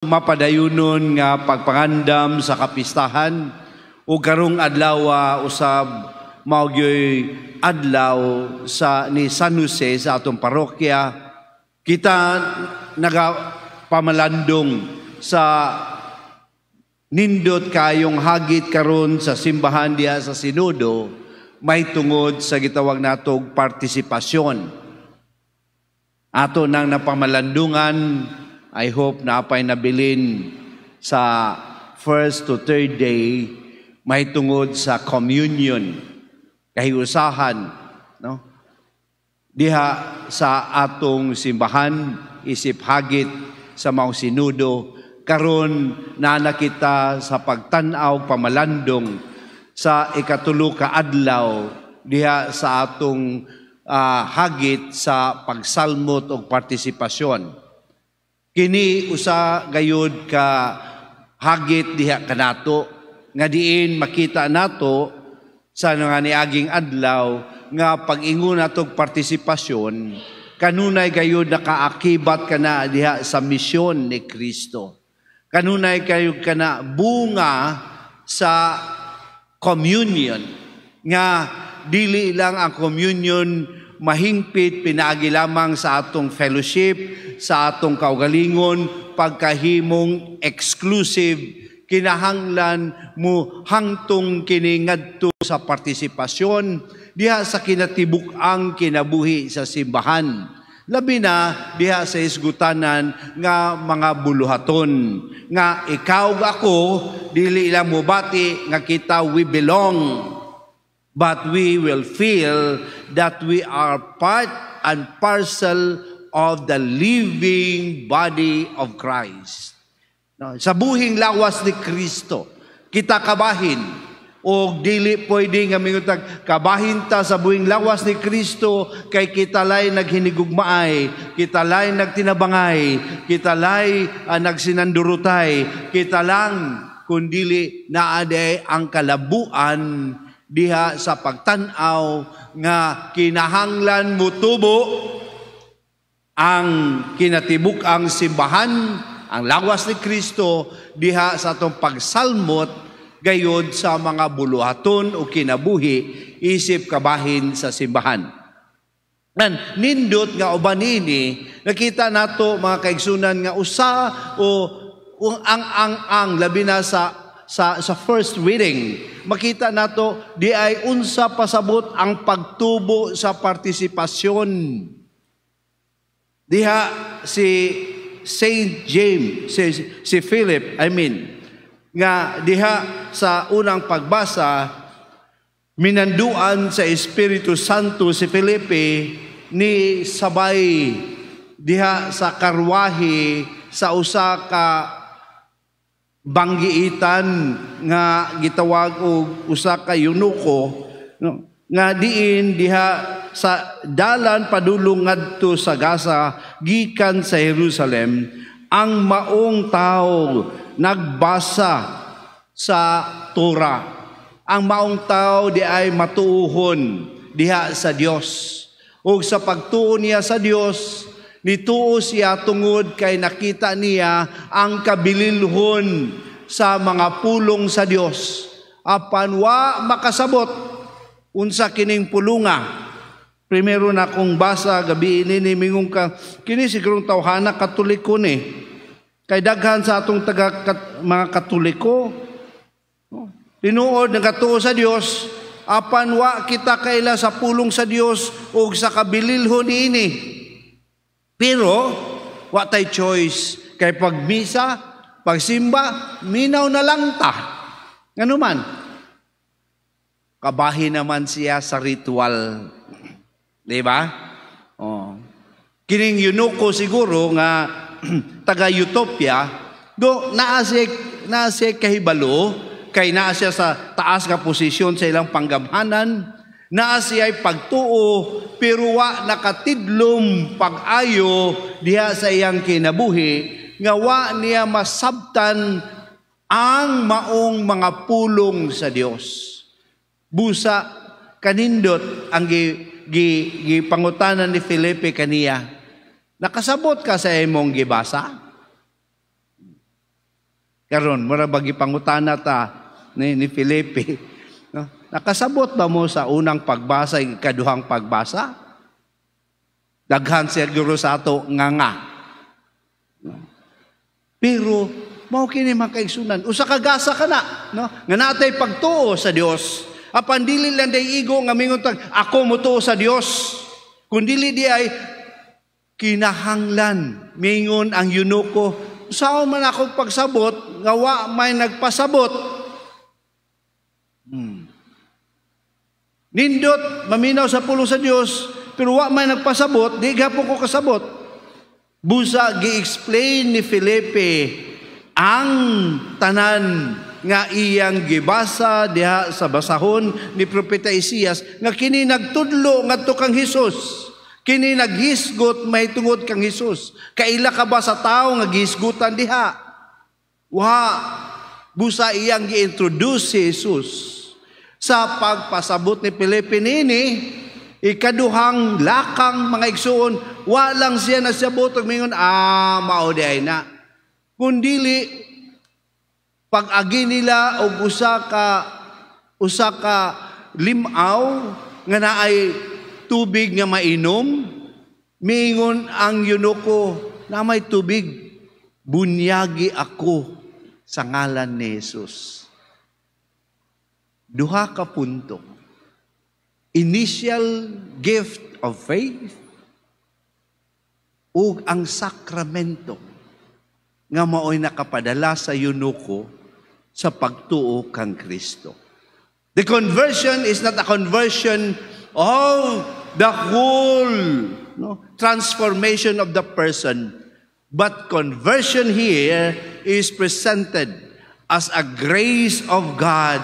mapadayunon nga pagpangandam sa kapistahan o karong adlaw usab mao gyoy adlaw ni San Jose sa atong parokya. Kita nagapamalandong sa nindot kayong hagit karon sa simbahan diha sa Sinodo may tungod sa gitawag natog partisipasyon. Ato nang napamalandungan, I hope na apay nabilin sa first to third day may tungod sa communion, kahiusahan, no? Diha sa atong simbahan, isip hagit sa mga Sinodo, karon na nakita sa pagtanaw pamalandong sa ikatulo ka adlaw diha sa atong hagit sa pagsalmot o partisipasyon. Kini usa gayud ka hagit diha kanato nga diin makita nato sa nga niaging adlaw nga pag-ingon natong partisipasyon kanunay gayud nakaakibat kana diha sa misyon ni Kristo. Kanunay kayo kana bunga sa communion nga dili lang ang communion mahingpit pinaagi lamang sa atong fellowship, sa atong kaugalingon, pagkahimong exclusive, kinahanglan mo hangtong kini ngadto sa partisipasyon diha sa kinatibuk-ang kinabuhi sa simbahan. Labi na diha sa isgutanan nga mga buluhaton nga ikaw ako dili lang mo bati nga kita we belong, but we will feel that we are part and parcel of the living body of Christ. No, sa buhing lawas ni Kristo, kita kabahin. O dili pwede nga mingutag, kabahin ta sa buhing lawas ni Kristo kay kita lay naghinigugmaay, kita lay nagtinabangay, kita lay nagsinandurutay, kita lang kundili naaday ang kalabuan diha sa pagtanaw nga kinahanglan mo tubo ang kinatibuk-ang simbahan, ang lawas ni Kristo diha sa atong pagsalmot gayod sa mga buluhaton o kinabuhi isip kabahin sa simbahan. Nindot nga uban ini nakita nato mga kaigsunan nga usa o ang labi na sa first reading, makita nato di ay unsa pasabot ang pagtubo sa partisipasyon. Diha si Saint James, si Philip, nga diha sa unang pagbasa, minanduan sa Espiritu Santo si Felipe ni sabay diha sa karwahe sa usa ka banggiitan nga gitawag og usa ka eunuko, no? Nga diin diha sa dalan padulong ngadto sa Gaza gikan sa Jerusalem ang maong tao nagbasa sa Torah. Ang maong tao di ay matuuhon diha sa Dios. O sa pagtuon niya sa Dios, nituo siya tungod kay nakita niya ang kabililhon sa mga pulong sa Dios. Apan wa makasabot unsa kining pulunga. Primero na kong basa gabi ini mingong ka kini sigurong tawhana Katoliko ni. Kay daghan sa atong mga Katoliko tinuod nagatuo sa Dios apan wa kita kaila sa pulong sa Dios ug sa kabililhon niini. Pero wa tay choice kay pagmisa, pagsimba, minaw na lang ta. Ngano man? Kabahin naman siya sa ritual. Di ba? Oh. Kining eunuko siguro nga taga Utopia, do naa siya kahibalo, kay naa siya sa taas nga posisyon sa ilang panggamhanan, naa siya ay pagtuo, pero wa nakatidlom pag-ayo diha sa iyang kinabuhi, nga wa niya masabtan ang maong mga pulong sa Dios. Busa kanindot ang gipangutanan ni Felipe kaniya. Nakasabot ka sa imong gibasa? Karon mura bagi pangutana ta ni Felipe. No? Nakasabot ba mo sa unang pagbasa, ikaduhang pagbasa? Daghan siya guro sa ato nga. No? Pero mao kini makaigsunan. Usa ka gasa kana, no? Nga natay pagtuo sa Dios. Apan dili lang day igo nga mingon tag ako motuo sa Dios. Kun dili di ay kinahanglan mingon ang eunuko, saan man ako pagsabot nga wa may nagpasabot. Nindot maminaw sa pulo sa Dios pero wa may nagpasabot, di gapon ko kasabot. Busa gi-explain ni Felipe ang tanan nga iyang gibasa diha sa basahon ni Propeta Isias nga kini nagtudlo ngadto kang Hesus. Kini naghisgot may tungod kang Hesus. Kaila ka ba sa tao nga gihisgutan diha? Wa. Busa iyang gi-introduce si Hesus sa pagpasabot ni Felipe nini. Ikaduhang lakang mga igsuon, walang siya nagsabot og mingon mao di ay na. Kundili pag-agi nila og usa ka limaw nga naay tubig nga mainom, mingon ang eunuko na may tubig, bunyagi ako sa ngalan ni Jesus. Duha ka punto. Initial gift of faith ug ang sakramento nga mao'y nakapadala sa eunuko sa pagtuo kang Kristo. The conversion is not a conversion of the whole transformation of the person, but conversion here is presented as a grace of God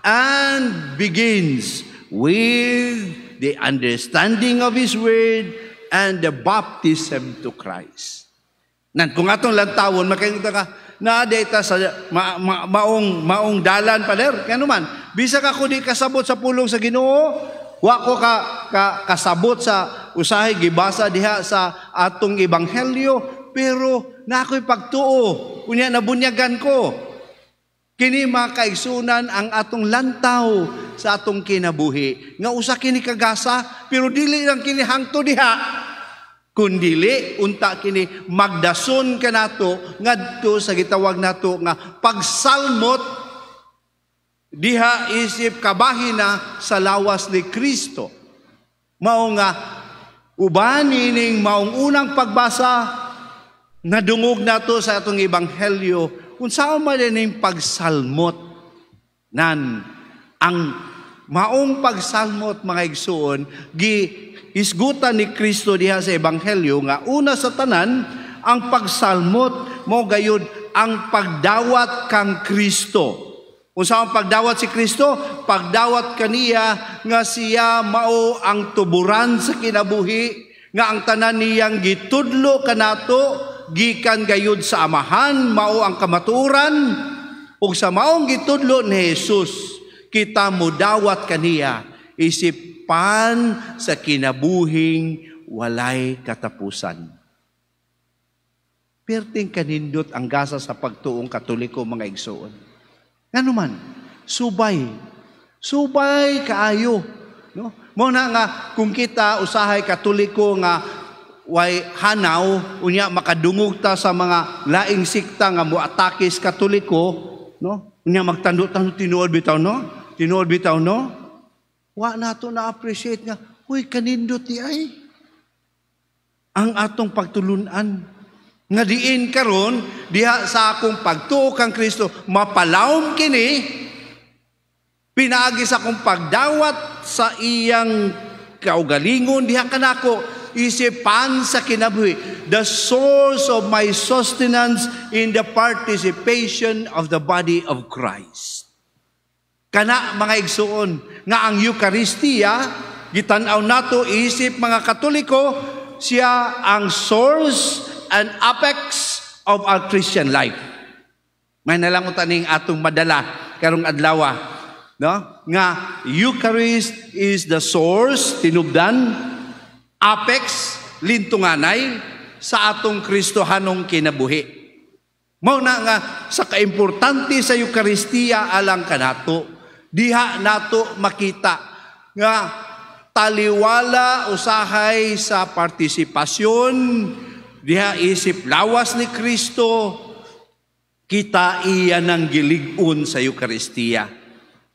and begins with the understanding of His Word and the baptism to Christ. Kung atong lantawon, makikita ka, naadeta sa maong dalan pa der. Kaya naman, bisa ka ko di kasabot sa pulong sa Ginoo, wa ko kasabot sa usahay gibasa diha sa atong ebanghelyo, pero na ako'y pagtuo, kunya nabunyagan ko. Kini makaigsunan ang atong lantaw sa atong kinabuhi. Nga usa kini kagasa, pero dili lang kini hangto diha. Kundili, unta kini magdason ka nato, ngadto sa gitawag nato nga pagsalmot, diha isip kabahina sa lawas ni Kristo. Mao nga, uban ining maong unang pagbasa, nadungog nato sa atong ebanghelyo, kung saan man din pagsalmot nan ang maong pagsalmot mga igsuon gihisgutan ni Kristo diha sa ebanghelyo nga una sa tanan ang pagsalmot mo gayud ang pagdawat kang Kristo. Kung saan pagdawat si Kristo, pagdawat kaniya nga siya mao ang tuburan sa kinabuhi, nga ang tanan niyang gitudlo kanato gikan gayud sa amahan, mao ang kamaturan, ug sa maong gitudlo ni Jesus, kita mudawat kaniya isip pan sa kinabuhing walay katapusan. Perting kanindot ang gasa sa pagtuong Katoliko mga igsoon. Ngano man, subay kaayo, no? Mo na nga kung kita usahay Katoliko nga way hanaw unya makadungog ta sa mga laing sikta nga moatakis Katoliko, no? Unya magtando-tando tinuod bitaw no? Wa nato na appreciate nga, huy kanindot ti ay ang atong pagtulunan nga diin karon diha sa akong pagtuo kang Kristo mapalawom kini pinaagi sa akong pagdawat sa iyang kaugalingon diha kanako isipan sa kinabuhi, the source of my sustenance in the participation of the body of Christ. Kana mga igsuon nga ang Eucharistia gitan-aw nato isip mga Katoliko, siya ang source and apex of our Christian life. May nalangot aning atong madala karong adlaw, no? Nga Eucharist is the source, tinubdan, apex, lintunganay sa atong Kristohanong kinabuhi. Mao na nga sa kaimportante sa Eucharistia alang kanato, diha nato makita nga taliwala usahay sa partisipasyon, diha isip lawas ni Kristo, kita iya ng gilig-on sa Eucharistia.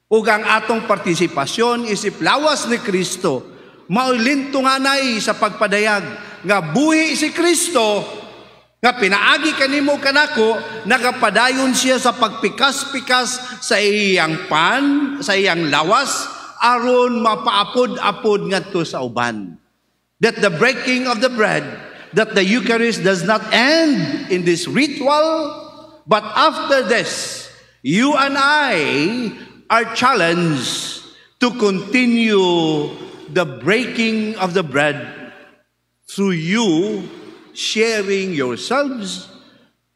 Ug ang atong partisipasyon isip lawas ni Kristo, maulinto nga nay sa pagpadayag nga buhi si Kristo, nga pinaagi kanimo kanako, nakapadayon siya sa pagpikas-pikas sa iyang pan, sa iyang lawas, aron mapaapod-apod ngadto sa uban. That the breaking of the bread, that the Eucharist does not end in this ritual, but after this, you and I are challenged to continue the breaking of the bread through you sharing yourselves,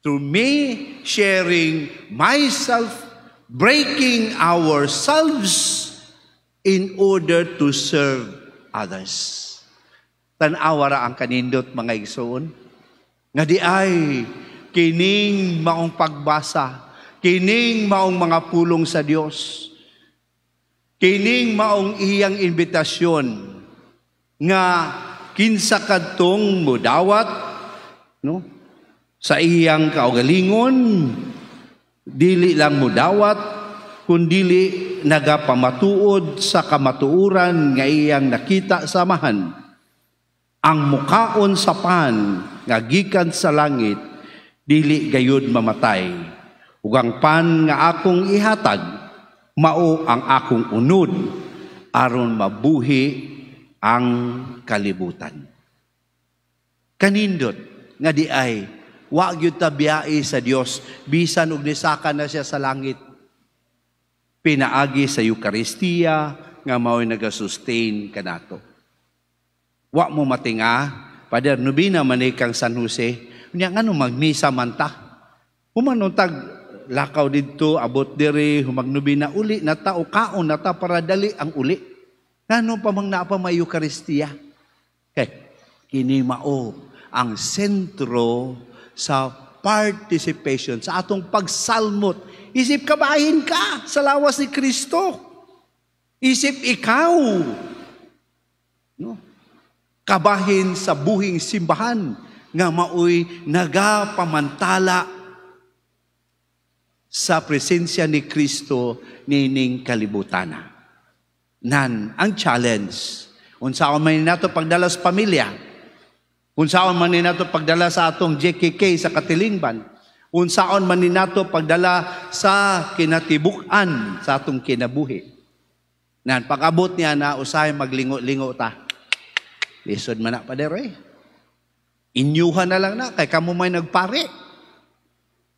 through me sharing myself, breaking ourselves in order to serve others. Tanawa ra ang kanindot mga igsoon, nga di ay kining maong pagbasa, kining maong mga pulong sa Dios, kining maong iyang invitasyon nga kinsa kadtong mudawat no sa iyang kaugalingon, dili lang mudawat kundili nagapamatuod sa kamatuoran nga iyang nakita samahan, ang mukaon sa pan nga gikan sa langit dili gayud mamatay, ug ang pan nga akong ihatag mao ang akong unod aron mabuhi ang kalibutan. Kanindot nga di ay wa gyud ta biyai sa Dios bisan og nisaka na siya sa langit. Pinaagi sa Eucharistia nga mao'y nagasustain kanato. Wa mo matinga, Pader Nubina manikang San Jose, unya ngano magmisa man ta. Humanontag lakaw didto abot diri humagnubina uli na ta o kaon na ta para dali ang uli. Ngano pa mang naapa may Eucharistia? Kini mao ang sentro sa participation, sa atong pagsalmot. Isip kabahin ka sa lawas ni Kristo. Isip ikaw. No? Kabahin sa buhing simbahan nga maoy nagapamantala sa presensya ni Kristo nining kalibutana. Nan, ang challenge. Unsaon man nato pagdala sa pamilya. Unsaon man nato pagdala sa atong JKK sa Katilingban. Unsaon man nato pagdala sa kinatibukan sa atong kinabuhi. Nan, pag-abot niya na usahay maglingo-lingo ta. Lisod man na Pader eh. Inyuhan na lang na kay kamo may nagpare.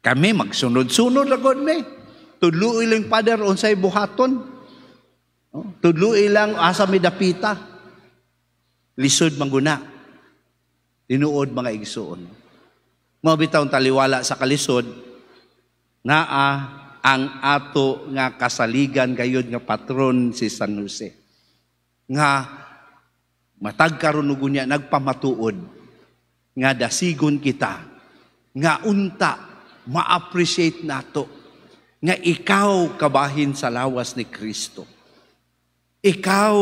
Kami magsunod-sunod ragod me. Tudlo ilang Pader unsay buhaton. Tudlo ilang asa may dapita. Lisod mangguna. Tinuod mga igsoon. Mabitawng taliwala sa kalisod na ang ato nga kasaligan gayud nga patron si San Jose. Nga matag karon ug unya nagpamatuod nga dasigon kita nga unta ma-appreciate nato nga ikaw kabahin sa lawas ni Kristo. Ikaw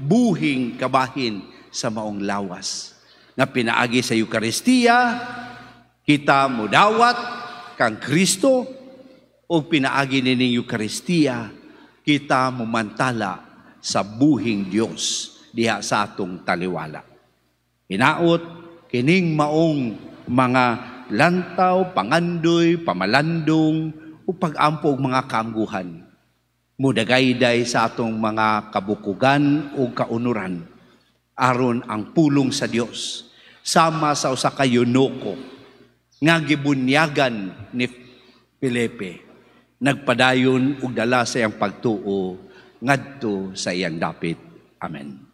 buhing kabahin sa maong lawas. Nga pinaagi sa Eucharistia, kita mudawat kang Kristo, o pinaagi nining Eucharistia, kita mumantala sa buhing Dios diha sa atong taliwala. Hinaot, kining maong mga lantaw, pangandoy, pamalandong, o pag-ampo mga kaamguhan. Mudagayday sa atong mga kabukugan o kaunuran aron ang pulong sa Dios sama sa usa ka yunoko nga gibunyagan ni Felipe, nagpadayon og dala sa iyang pagtuo ngadto sa iyang dapit. Amen.